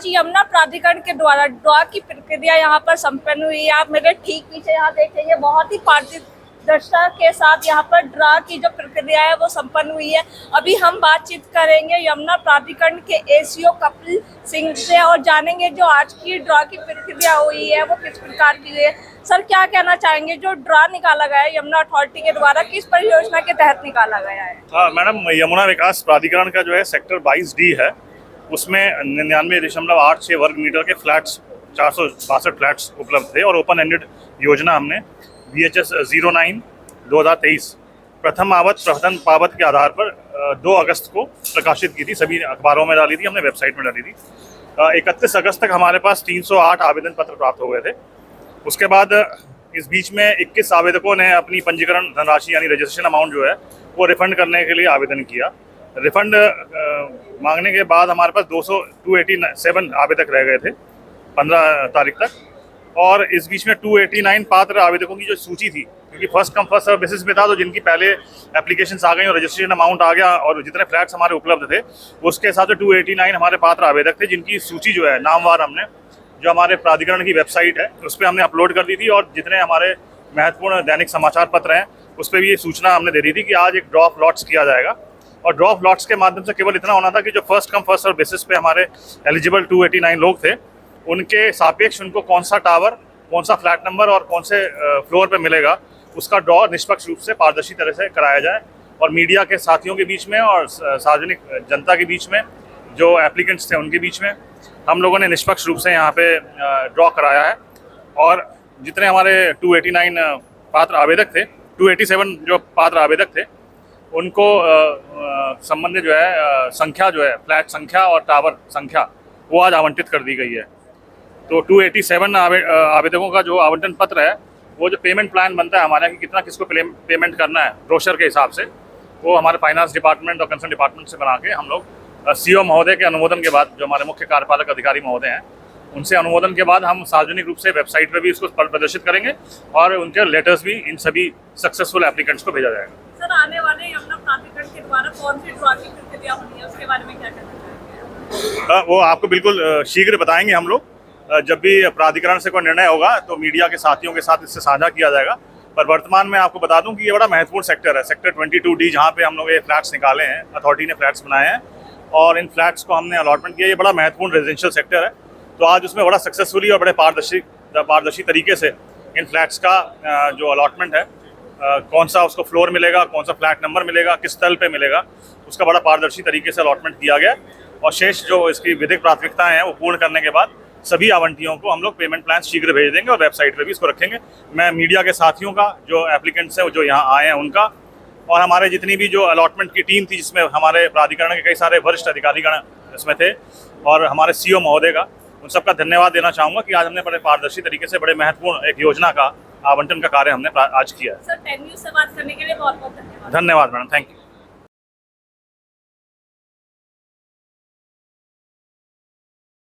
आज यमुना प्राधिकरण के द्वारा ड्रॉ की प्रक्रिया यहाँ पर संपन्न हुई है। आप मेरे ठीक पीछे यहाँ देखेंगे, बहुत ही पारदर्शिता के साथ यहाँ पर ड्रॉ की जो प्रक्रिया है वो संपन्न हुई है। अभी हम बातचीत करेंगे यमुना प्राधिकरण के एसीओ कपिल सिंह से और जानेंगे जो आज की ड्रॉ की प्रक्रिया हुई है वो किस प्रकार की है। सर, क्या कहना चाहेंगे, जो ड्रॉ निकाला गया है यमुना अथॉरिटी के द्वारा किस परियोजना के तहत निकाला गया है? हाँ मैडम, यमुना विकास प्राधिकरण का जो है सेक्टर 22D है, उसमें 99.86 वर्ग मीटर के फ्लैट्स 462 फ्लैट्स उपलब्ध थे और ओपन एंडेड योजना हमने VHS 09 2023 प्रथम आवत प्रथम पावत के आधार पर 2 अगस्त को प्रकाशित की थी। सभी अखबारों में डाली थी, हमने वेबसाइट में डाली थी। 31 अगस्त तक हमारे पास 308 आवेदन पत्र प्राप्त हो गए थे। उसके बाद इस बीच में 21 आवेदकों ने अपनी पंजीकरण धनराशि यानी रजिस्ट्रेशन अमाउंट जो है वो रिफंड करने के लिए आवेदन किया। रिफंड मांगने के बाद हमारे पास 287 आवेदक रह गए थे 15 तारीख तक, और इस बीच में 289 पात्र आवेदकों की जो सूची थी, क्योंकि first come first serve basis पे था, तो जिनकी पहले एप्लीकेशंस आ गई और रजिस्ट्रेशन अमाउंट आ गया और जितने फ्लैट्स हमारे उपलब्ध थे उसके हिसाब से 289 हमारे पात्र आवेदक थे, जिनकी सूची जो है नामवार हमने जो हमारे प्राधिकरण की वेबसाइट है उस पर हमने अपलोड कर दी थी। और जितने हमारे महत्वपूर्ण दैनिक समाचार पत्र हैं उस पर भी ये सूचना हमने दे दी थी कि आज एक ड्रॉ ऑफ लॉट्स किया जाएगा। और ड्रॉ ऑफ लॉट्स के माध्यम से केवल इतना होना था कि जो first come first serve basis पे हमारे एलिजिबल 289 लोग थे उनके सापेक्ष उनको कौन सा टावर, कौन सा फ्लैट नंबर और कौन से फ्लोर पे मिलेगा उसका ड्रॉ निष्पक्ष रूप से पारदर्शी तरह से कराया जाए। और मीडिया के साथियों के बीच में और सार्वजनिक जनता के बीच में, जो एप्लीकेंट्स थे उनके बीच में हम लोगों ने निष्पक्ष रूप से यहाँ पे ड्रॉ कराया है। और जितने हमारे 289 पात्र आवेदक थे, 287 जो पात्र आवेदक थे उनको संबंधित जो है संख्या जो है फ्लैट संख्या और टावर संख्या वो आज आवंटित कर दी गई है। तो 287 आवेदकों का जो आवंटन पत्र है, वो जो पेमेंट प्लान बनता है हमारे कि कितना किसको पेमेंट करना है ब्रोशर के हिसाब से, वो हमारे फाइनेंस डिपार्टमेंट और कंसर्न डिपार्टमेंट से बना के हम लोग CO महोदय के अनुमोदन के बाद, जो हमारे मुख्य कार्यपालक अधिकारी महोदय हैं उनसे अनुमोदन के बाद हम सार्वजनिक रूप से वेबसाइट पर भी इसको प्रदर्शित करेंगे और उनके लेटर्स भी इन सभी सक्सेसफुल एप्लीकेंट्स को भेजा जाएगा। सर, आने वाले यमुना प्राधिकरण के द्वारा कौन सी ड्रॉ की प्रक्रिया होनी है उसके बारे में क्या कहना चाहेंगे? वो आपको बिल्कुल शीघ्र बताएंगे हम लोग। जब भी प्राधिकरण से कोई निर्णय होगा तो मीडिया के साथियों के साथ इससे साझा किया जाएगा। पर वर्तमान में आपको बता दूं कि ये बड़ा महत्वपूर्ण सेक्टर है, सेक्टर 22D, जहाँ पे हम लोग ये फ्लैट्स निकाले हैं, अथॉरिटी ने फ्लैट्स बनाए हैं और इन फ्लैट्स को हमने अलॉटमेंट किया। ये बड़ा महत्वपूर्ण रेजिडेंशियल सेक्टर है, तो आज उसमें बड़ा सक्सेसफुली और बड़े पारदर्शी तरीके से इन फ्लैट्स का जो अलॉटमेंट है, कौन सा उसको फ्लोर मिलेगा, कौन सा फ्लैट नंबर मिलेगा, किस तल पे मिलेगा, उसका बड़ा पारदर्शी तरीके से अलॉटमेंट किया गया। और शेष जो इसकी विधिक प्राथमिकताएं हैं वो पूर्ण करने के बाद सभी आवंटियों को हम लोग पेमेंट प्लान शीघ्र भेज देंगे और वेबसाइट पे भी इसको रखेंगे। मैं मीडिया के साथियों का, जो एप्लीकेंट्स हैं जो यहाँ आए हैं उनका, और हमारे जितनी भी जो अलॉटमेंट की टीम थी जिसमें हमारे प्राधिकरण के कई सारे वरिष्ठ अधिकारीगण इसमें थे और हमारे CO महोदय का, उन सबका धन्यवाद देना चाहूँगा कि आज हमने बड़े पारदर्शी तरीके से बड़े महत्वपूर्ण एक योजना का आवंटन का कार्य हमने आज किया है। सर, 10 न्यूज़ से बात करने के लिए बहुत बहुत धन्यवाद। धन्यवाद मैडम, थैंक यू।